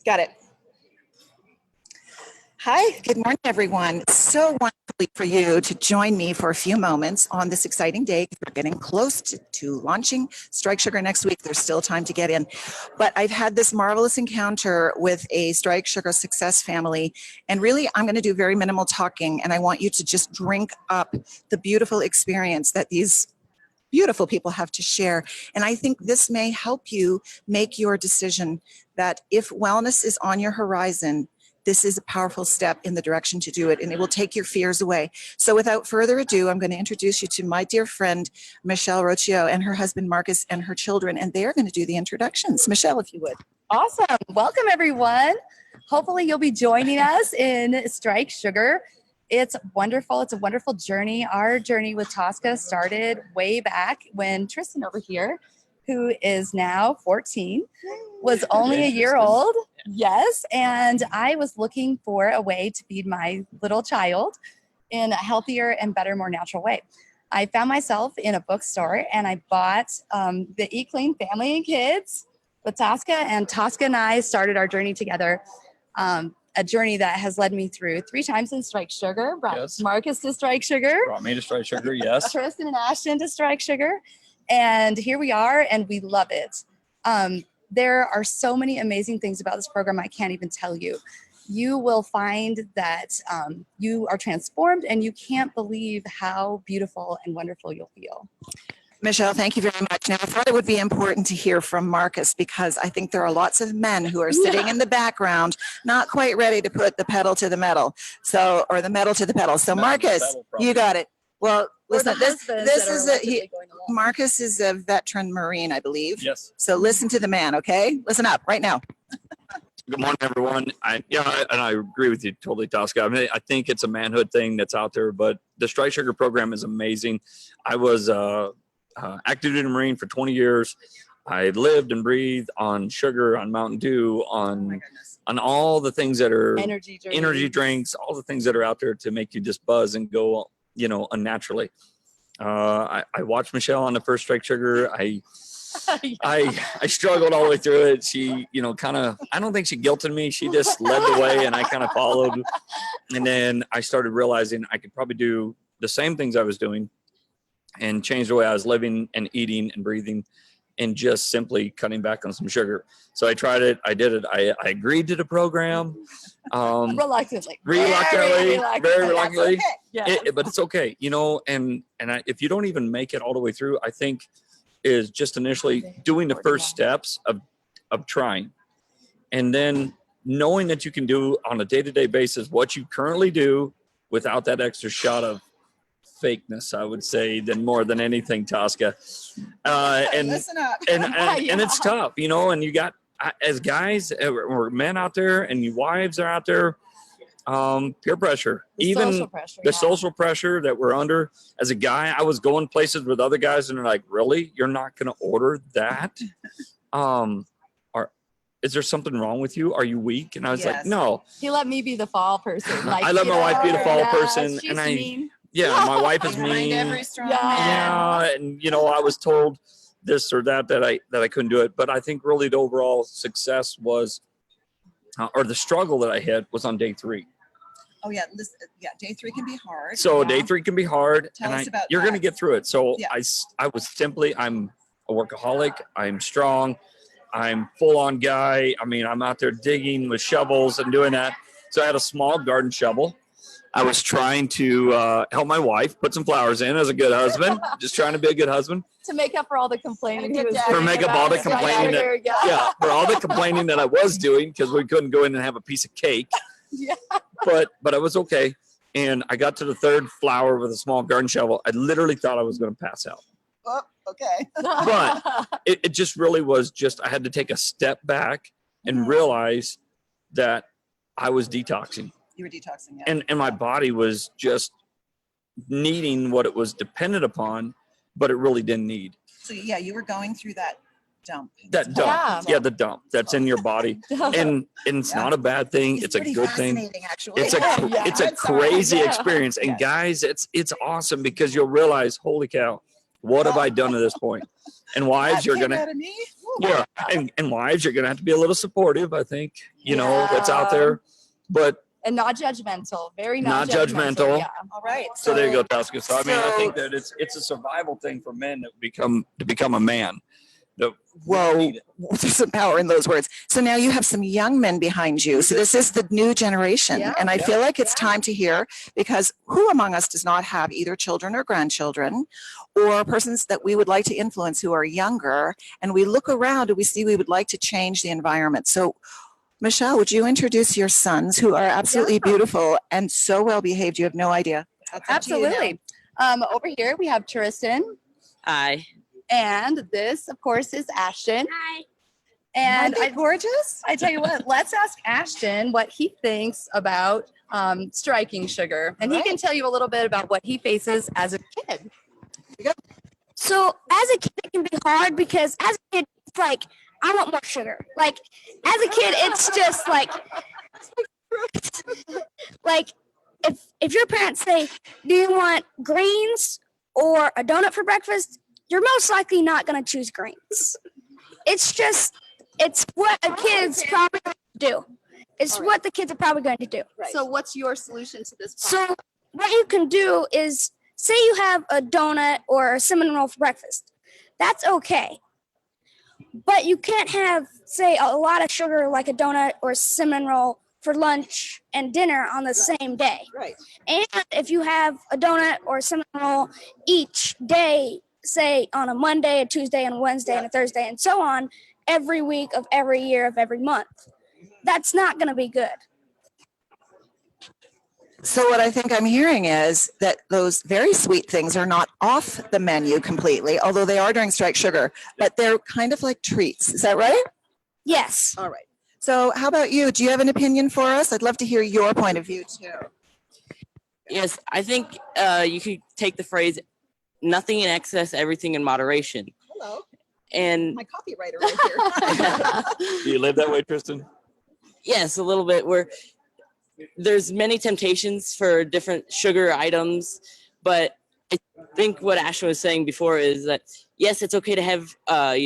Got it. Hi, good morning, everyone. So wonderful for you to join me for a few moments on this exciting day. We're getting close to launching Strike Sugar next week. There's still time to get in. But I've had this marvelous encounter with a Strike Sugar success family. And really, I'm going to do very minimal talking. And I want you to just drink up the beautiful experience that these beautiful people have to share. And I think this may help you make your decision that if wellness is on your horizon, this is a powerful step in the direction to do it, and it will take your fears away. So without further ado, I'm going to introduce you to my dear friend, Michelle Rocchio, and her husband, Marcus, and her children, and they're going to do the introductions. Michelle, if you would. Awesome. Welcome, everyone. Hopefully you'll be joining us in Strike Sugar. It's wonderful. It's a wonderful journey. Our journey with Tosca started way back when Tristan over here, who is now 14, was only a year old. Yes. And I was looking for a way to feed my little child in a healthier and better, more natural way. I found myself in a bookstore and I bought the Eat Clean Family and Kids with Tosca, and Tosca and I started our journey together. A journey that has led me through 3 times in Strike Sugar, brought Marcus to Strike Sugar. Brought me to Strike Sugar, yes. Tristan and Ashton to Strike Sugar. And here we are, and we love it. There are so many amazing things about this program I can't even tell you. You will find that you are transformed, and you can't believe how beautiful and wonderful you'll feel. Michelle, thank you very much. Now, I thought it would be important to hear from Marcus, because I think there are lots of men who are sitting in the background, not quite ready to put the pedal to the metal, or the metal to the pedal. So Marcus, you got it. Well, listen, Marcus is a veteran Marine, I believe. Yes. So listen to the man, okay? Listen up right now. Good morning, everyone. And I agree with you totally, Tosca. I mean, I think it's a manhood thing that's out there, but the Strike Sugar program is amazing. I was active duty Marine for 20 years. I lived and breathed on sugar, on Mountain Dew, on all the things that are energy drinks, all the things that are out there to make you just buzz and go, unnaturally. I watched Michelle on the first Strike Sugar. I struggled all the way through it. She, I don't think she guilted me. She just led the way and I kind of followed. And then I started realizing I could probably do the same things I was doing and change the way I was living and eating and breathing, and just simply cutting back on some sugar. So I tried it. I did it. I agreed to the program. Reluctantly. Very reluctantly. Okay. Yeah. But it's okay, if you don't even make it all the way through, I think is just initially doing the first steps of trying. And then knowing that you can do on a day-to-day basis what you currently do without that extra shot of fakeness, I would say, more than anything, Tosca. Listen up. And it's tough, and you got, as guys or men out there, and you wives are out there, peer pressure, the social pressure that we're under. As a guy, I was going places with other guys and they're like, really? You're not going to order that? Is there something wrong with you? Are you weak? And I was like, no. He let me be the fall person. I let my wife be the fall person. She's mean. Yeah, my wife is mean. Every strong man. Yeah, and I was told this or that I couldn't do it. But I think really the overall success was, or the struggle that I had was on day 3. Oh yeah, day 3 can be hard. So day 3 can be hard, Tell us about you're that. going to get through it. So I was simply, I'm a workaholic. I'm strong. I'm full on guy. I mean, I'm out there digging with shovels and doing that. So I had a small garden shovel. I was trying to help my wife put some flowers in as a good husband, just trying to be a good husband. To make up for all the complaining. For make up all the complaining. For all the complaining that I was doing, because we couldn't go in and have a piece of cake. Yeah. But I was okay. And I got to the 3rd flower with a small garden shovel. I literally thought I was going to pass out. Oh, okay. But it just really was I had to take a step back and realize that I was detoxing. You were detoxing, yeah. And my body was just needing what it was dependent upon, but it really didn't need. So yeah, you were going through that dump. That dump. Yeah, the dump that's in your body. And it's not a bad thing. It's a good thing. Actually. It's a crazy experience. And guys, it's awesome, because you'll realize, holy cow, what have I done to this point? And wives, you're gonna Yeah, and wives, you're gonna have to be a little supportive. I think that's out there, but And not judgmental. Very not non-judgmental. judgmental. Yeah. All right. So there you go, Tosca. So I mean, I think that it's a survival thing for men to become a man. Whoa, there's some power in those words. So now you have some young men behind you. So this is the new generation. Yeah. And I feel like it's time to hear, because who among us does not have either children or grandchildren or persons that we would like to influence who are younger? And we look around and we see we would like to change the environment. So Michelle, would you introduce your sons, who are absolutely beautiful and so well behaved? You have no idea. Absolutely. Over here we have Tristan. Hi. And this, of course, is Ashton. Hi. And Aren't they gorgeous? I tell you what, let's ask Ashton what he thinks about striking sugar. And he can tell you a little bit about what he faces as a kid. So as a kid, it can be hard because as a kid, it's like, I want more sugar. Like, as a kid, it's just like if your parents say, do you want greens or a donut for breakfast? You're most likely not going to choose greens. It's what a kid's probably going to do. It's what the kids are probably going to do. So what's your solution to this So what you can do is, say you have a donut or a cinnamon roll for breakfast. That's okay. But you can't have, say, a lot of sugar like a donut or a cinnamon roll for lunch and dinner on the same day. Right. And if you have a donut or a cinnamon roll each day, say on a Monday, a Tuesday, and a Wednesday, and a Thursday, and so on, every week of every year of every month, that's not going to be good. So what I think I'm hearing is that those very sweet things are not off the menu completely, although they are during Strike Sugar, but they're kind of like treats. Is that right? Yes. All right. So how about you? Do you have an opinion for us? I'd love to hear your point of view too. Yes, I think you could take the phrase "nothing in excess, everything in moderation." Hello, And my copywriter right here. Do you live that way, Tristan? yes, a little bit. Where there's many temptations for different sugar items, but I think what Ashton was saying before is that yes, it's okay to have a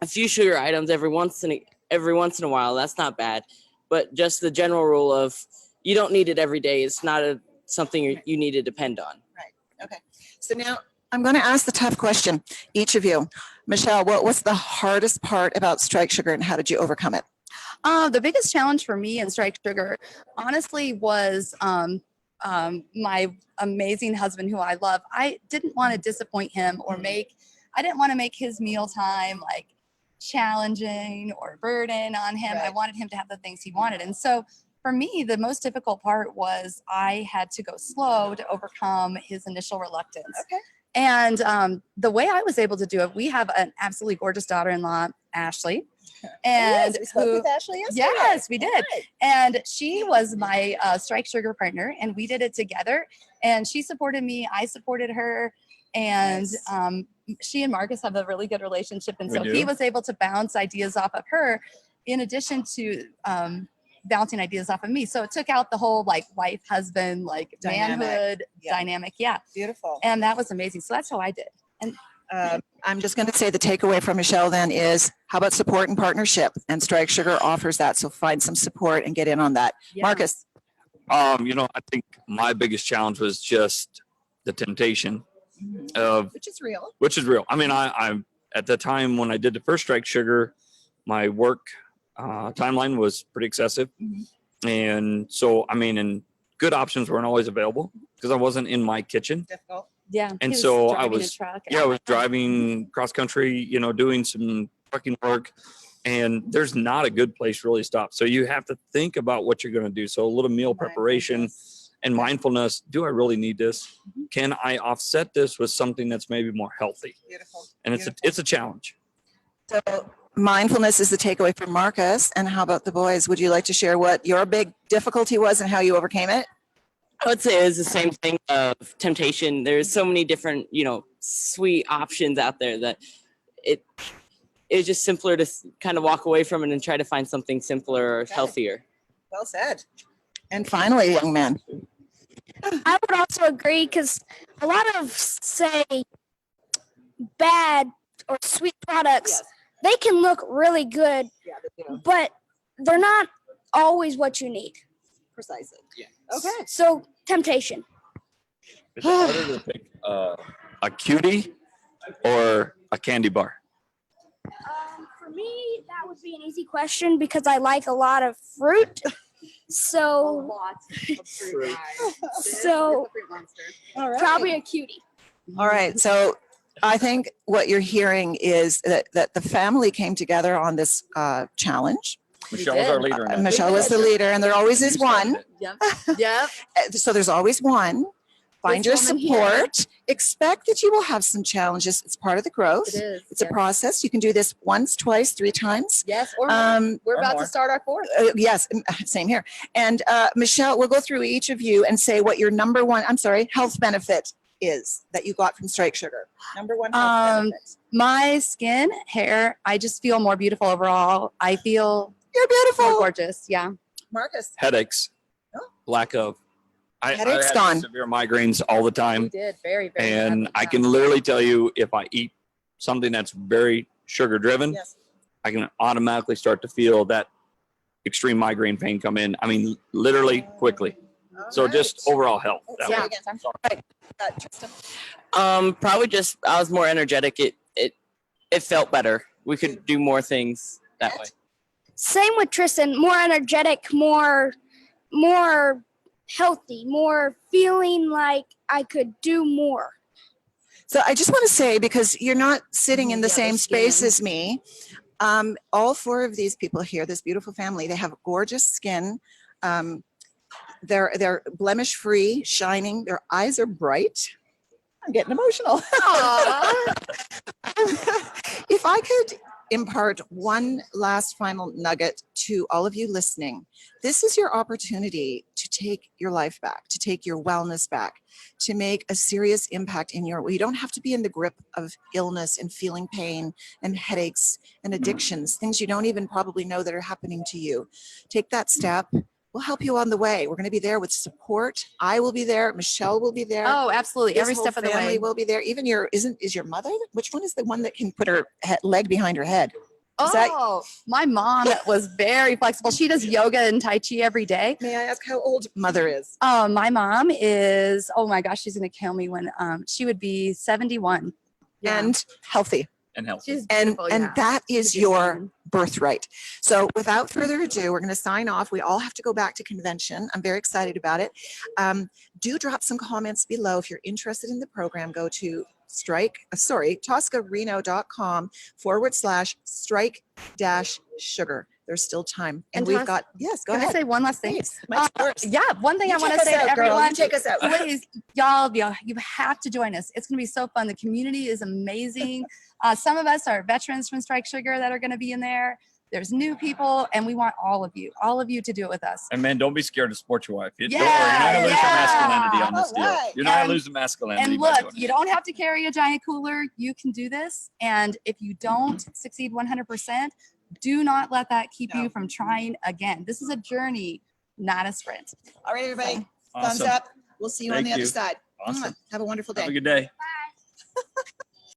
few sugar items every once in a while. That's not bad, but just the general rule of you don't need it every day. It's not something you need to depend on. Right. Okay. So now I'm going to ask the tough question, each of you. Michelle, what was the hardest part about Strike Sugar and how did you overcome it? The biggest challenge for me in Strike Sugar, honestly, was my amazing husband, who I love. I didn't want to disappoint him I didn't want to make his mealtime like challenging or burden on him. Right. I wanted him to have the things he wanted. And so for me, the most difficult part was I had to go slow to overcome his initial reluctance. Okay. And the way I was able to do it, we have an absolutely gorgeous daughter-in-law, Ashley. And we spoke with Ashley yesterday. yes, we did. Right. And she was my Strike Sugar partner, and we did it together. And she supported me, I supported her, and Nice. She and Marcus have a really good relationship. And We so do. he was able to bounce ideas off of her, in addition to bouncing ideas off of me. So it took out the whole like wife, husband, like Dynamic. manhood Yeah. dynamic. Yeah, Beautiful. and that was amazing. So that's how I did. And I'm just going to say the takeaway from Michelle then is, how about support and partnership? And Strike Sugar offers that. So find some support and get in on that. yeah. Marcus. I think my biggest challenge was just the temptation of, Which is real. which is real. I mean, I at the time when I did the first Strike Sugar, my work timeline was pretty excessive. And so, I mean, and good options weren't always available because I wasn't in my kitchen. Difficult. Yeah. And he was so I driving a was- truck. Yeah, I was driving cross country, doing some trucking work, and there's not a good place to really stop. So you have to think about what you're going to do. So a little meal preparation and mindfulness. Do I really need this? Can I offset this with something that's maybe more healthy? Beautiful. And it's a challenge. So mindfulness is the takeaway from Marcus. And how about the boys? Would you like to share what your big difficulty was and how you overcame it? I would say it's the same thing of temptation. There's so many different, sweet options out there that it's just simpler to kind of walk away from it and try to find something simpler or healthier. Well said. And finally, young man. I would also agree because a lot of, say, bad or sweet products they can look really good, Yeah, they do. but they're not always what you need. Precisely. Yeah. Okay. So temptation. It's harder to pick a cutie or a candy bar. For me, that would be an easy question because I like a lot of fruit. So, so All right. probably a cutie. All right. So I think what you're hearing is that the family came together on this challenge. Michelle was our leader. in that. Michelle was the leader, and there always is You started one. it. Yep. So there's always one. Find your This woman here. support. Expect that you will have some challenges. It's part of the growth. It is. It's a process. You can do this once, twice, 3 times. Yes, or more. We're or about more. to start our 4th. Yes, same here. And Michelle, we'll go through each of you and say what your number one, health benefit is that you got from Strike Sugar. Number one health benefit. My skin, hair, I just feel more beautiful overall. I feel You're more beautiful. gorgeous. Yeah. Marcus. Headaches, Oh. lack of. I Headaches had gone. severe migraines all the We time, did very, very and badly, I yeah. can literally tell you if I eat something that's very sugar driven, Yes. I can automatically start to feel that extreme migraine pain come in. I mean, literally quickly. So just overall health. that Yeah. way. Tristan. Probably just I was more energetic. It felt better. We could do more things that way. Same with Tristan. More energetic, more healthy, more feeling like I could do more. So I just want to say, because you're not sitting in the Yeah, same the space skin. as me, all 4 of these people here, this beautiful family, they have gorgeous skin. They're blemish free, shining. Their eyes are bright. I'm getting emotional. If I could impart one last final nugget to all of you listening, this is your opportunity to take your life back, to take your wellness back, to make a serious impact in your, you don't have to be in the grip of illness and feeling pain and headaches and addictions, things you don't even probably know that are happening to you. Take that step. We'll help you on the way. We're going to be there with support. I will be there. Michelle will be there. Oh, absolutely. This Every whole step of the family way. will be there. Even is your mother? Which one is the one that can put her leg behind her head? Is that- Oh, my mom was very flexible. She does yoga and Tai Chi every day. May I ask how old mother is? My mom is, oh my gosh, she's going to kill me when she would be 71. Yeah. And healthy. And health. She's And beautiful, and yeah. that is She's your amazing. birthright. So without further ado, we're going to sign off. We all have to go back to convention. I'm very excited about it. Do drop some comments below if you're interested in the program. Go to toscareno.com/strike-sugar. There's still time. And And we've Tos- got, yes, go Can I ahead. say one last thing? Please. Mike's yours. Yeah, one thing You I want take to us say to out, girl. You everyone, take us out. please, y'all, you have to join us. It's going to be so fun. The community is amazing. Some of us are veterans from Strike Sugar that are going to be in there. There's new people, and we want all of you to do it with us. And man, don't be scared to support your wife. Don't worry, you're Yeah, not gonna lose your yeah. masculinity on this deal. Alright. You're not And- gonna lose the masculinity. And by look, doing you it. don't have to carry a giant cooler. You can do this. And if you don't succeed 100%, do not let that keep No. you from trying again. This is a journey, not a sprint. All right, everybody. Thumbs Awesome. up. We'll see you on Thank the other you. side. Awesome. Have a wonderful Have a day. good day.